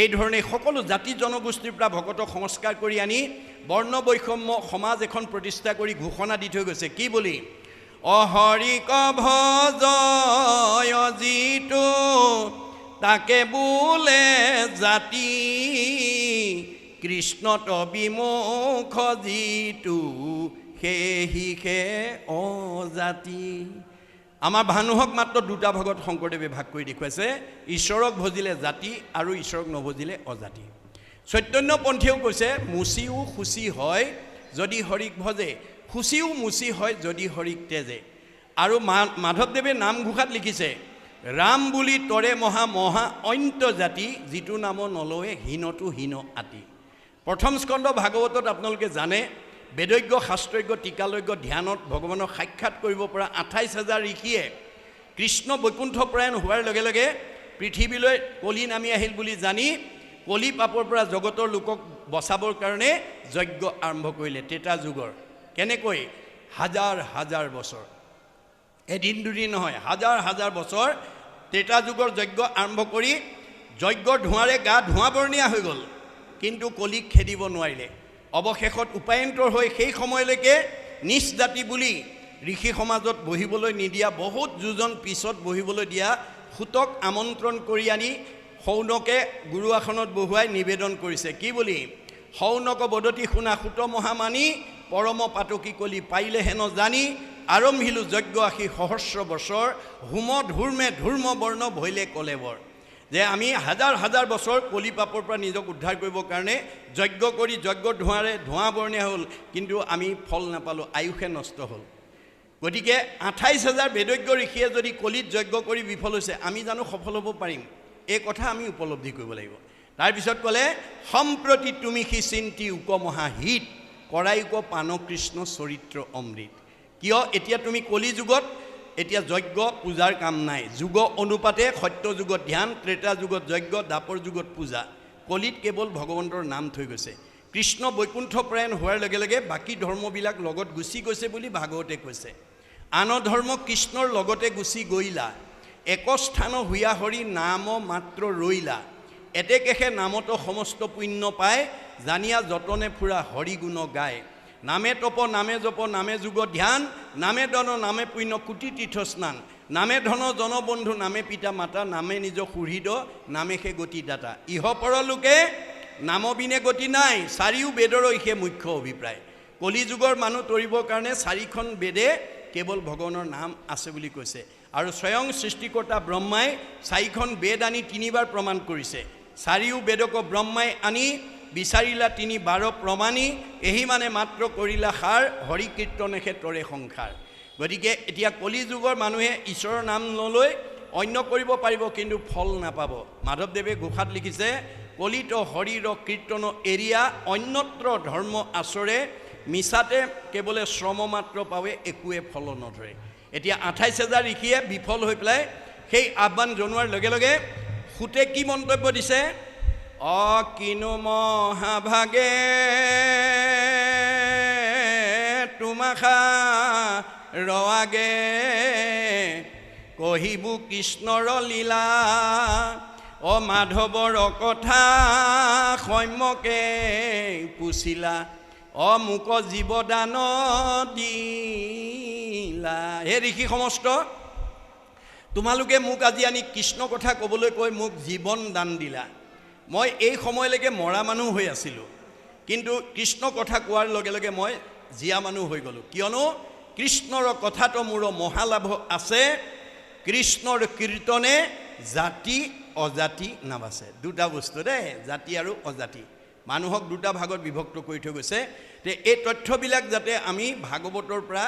এই ধৰণে সকলো জাতি জনগোষ্ঠীৰ পৰা ভকতক সংস্কাৰ কৰি আনি বৰ্ণ বৈষম্য সমাজ এখন প্ৰতিষ্ঠা কৰি ঘোষণা দি থৈ গৈছে কি বুলি অহৰিক ভজয় যিটো তাকে বোলে জাতি কৃষ্ণত বিমুখ যিটো সেহিকে অজাতি আমাৰ মানুহক মাত্ৰ দুটা ভাগত শংকৰদেৱে ভাগ কৰি দেখুৱাইছে ঈশ্বৰক ভজিলে জাতি আৰু ঈশ্বৰক নভজিলে অজাতি চৈতন্যপন্থীয়েও কৈছে মুচিও খুচি হয় যদি হৰিক ভজে খুচিও মুচি হয় যদি হৰিক তেজে আৰু মাধৱদেৱে নামঘোষাত লিখিছে ৰাম বুলি তৰে মহা মহা অন্ত জাতি যিটো নাম নলয়ে হীনটো হীন আতি প্ৰথম স্কন্ধ ভাগৱতত আপোনালোকে জানে বেদজ্ঞ শাস্ত্ৰজ্ঞ টিকালজ্ঞ ধ্যানত ভগৱানক সাক্ষাৎ কৰিব পৰা ২৮,০০০ ঋষিয়ে কৃষ্ণ বৈকুণ্ঠপ্ৰায়ণ হোৱাৰ লগে লগে পৃথিৱীলৈ কলি নামি আহিল বুলি জানি কলি পাপৰ পৰা জগতৰ লোকক বচাবৰ কাৰণে যজ্ঞ আৰম্ভ কৰিলে ত্ৰেতা যুগৰ কেনেকৈ হাজাৰ হাজাৰ বছৰ এদিন দুদিন নহয় হাজাৰ হাজাৰ বছৰ ত্ৰেতা যুগৰ যজ্ঞ আৰম্ভ কৰি যজ্ঞৰ ধোঁৱাৰে গা ধোঁৱা বৰণীয়া হৈ গ'ল কিন্তু কলিক খেদিব নোৱাৰিলে অৱশেষত উপায়ন্তৰ হৈ সেই সময়লৈকে নিচ জাতি বুলি ঋষি সমাজত বহিবলৈ নিদিয়া বহুত যোজন পিছত বহিবলৈ দিয়া সুতক আমন্ত্ৰণ কৰি আনি সৌনকে গুৰু আসনত বহুৱাই নিবেদন কৰিছে কি বুলি সৌনক বদতি শুনা সুত মহামানী পৰম পাতকী কলি পাইলে হেন জানি আৰম্ভিলো যজ্ঞ আশী সহস্ৰ বছৰ হোম ধূৰ্মে ধূৰ্ম বৰ্ণ ভৈলে কলেবৰ যে আমি হাজাৰ হাজাৰ বছৰ কলি পাপৰ পৰা নিজক উদ্ধাৰ কৰিবৰ কাৰণে যজ্ঞ কৰি যজ্ঞৰ ধোঁৱাৰে ধোঁৱা বৰণীয়া হ'ল কিন্তু আমি ফল নাপালোঁ আয়ুষে নষ্ট হ'ল গতিকে ২৮,০০০ বেদজ্ঞ ঋষিয়ে যদি কলিত যজ্ঞ কৰি বিফল হৈছে আমি জানো সফল হ'ব পাৰিম এই কথা আমি উপলব্ধি কৰিব লাগিব তাৰপিছত ক'লে সম্প্ৰতি তুমি সি চিন্তি উপমহাহিত কৰাইক পান কৃষ্ণ চৰিত্ৰ অমৃত কিয় এতিয়া তুমি কলি যুগত এতিয়া যজ্ঞ পূজাৰ কাম নাই যুগ অনুপাতে সত্য যুগত ধ্যান ত্ৰেতা যুগত যজ্ঞ দাপৰ যুগত পূজা কলিত কেৱল ভগৱন্তৰ নাম থৈ গৈছে কৃষ্ণ বৈকুণ্ঠপ্ৰায়ণ হোৱাৰ লগে লগে বাকী ধৰ্মবিলাক লগত গুচি গৈছে বুলি ভাগৱতে কৈছে আন ধৰ্ম কৃষ্ণৰ লগতে গুচি গৈলা একস্থান হুয়া হৰি নাম মাত্ৰ ৰৈলা এতেকেহে নামতো সমস্ত পুণ্য পায় জানিয়া যতনে ফুৰা হৰি গুণ গায় নামে তপ নামে জপ নামে যুগ ধ্যান নামে দন নামে পুণ্য কোটি তীৰ্থ স্নান নামে ধন জনবন্ধু নামে পিতা মাতা নামে নিজ সুহৃদ নামে সে গতি দাতা ইহ পৰলোকে নাম বিনে গতি নাই চাৰিও বেদৰ ইহে মুখ্য অভিপ্ৰায় কলি যুগৰ মানুহ তৰিবৰ কাৰণে চাৰিখন বেদে কেৱল ভগৱানৰ নাম আছে বুলি কৈছে আৰু স্বয়ং সৃষ্টিকৰ্তা ব্ৰহ্মাই চাৰিখন বেদ আনি তিনিবাৰ প্ৰমাণ কৰিছে চাৰিও বেদক ব্ৰহ্মাই আনি বিচাৰিলা ৩-১২ প্ৰমাণী এহি মানে মাত্ৰ কৰিলা সাৰ হৰি কীৰ্তনেহে তৰে সংসাৰ গতিকে এতিয়া কলি যুগৰ মানুহে ঈশ্বৰৰ নাম নলৈ অন্য কৰিব পাৰিব কিন্তু ফল নাপাব মাধৱদেৱে ঘোষাত লিখিছে কলিত হৰিৰ কীৰ্তন এৰিয়া অন্যত্ৰ ধৰ্ম আচৰে মিছাতে কেৱলে শ্ৰম মাত্ৰ পাৱে একোৱে ফল নধৰে এতিয়া ২৮,০০০ ঋষিয়ে বিফল হৈ পেলাই সেই আহ্বান জনোৱাৰ লগে লগে সুতে কি মন্তব্য দিছে কিনো মহাভাগে তোমাখা ৰৱাগে কহিবু কৃষ্ণৰ লীলা মাধৱৰ কথা সম্যকে পুছিলা মোক জীৱদান দিলা হে ঋষি সমস্ত তোমালোকে মোক আজি আনি কৃষ্ণ কথা ক'বলৈ কৈ মোক জীৱন দান দিলা মই এই সময়লৈকে মৰা মানুহ হৈ আছিলোঁ কিন্তু কৃষ্ণ কথা কোৱাৰ লগে লগে মই জীয়া মানুহ হৈ গ'লোঁ কিয়নো কৃষ্ণৰ কথাটো মোৰ মহালাভ আছে কৃষ্ণৰ কীৰ্তনে জাতি অজাতি নাবাছে দুটা বস্তু দেই জাতি আৰু অজাতি মানুহক দুটা ভাগত বিভক্ত কৰি থৈ গৈছে এই তথ্যবিলাক যাতে আমি ভাগৱতৰ পৰা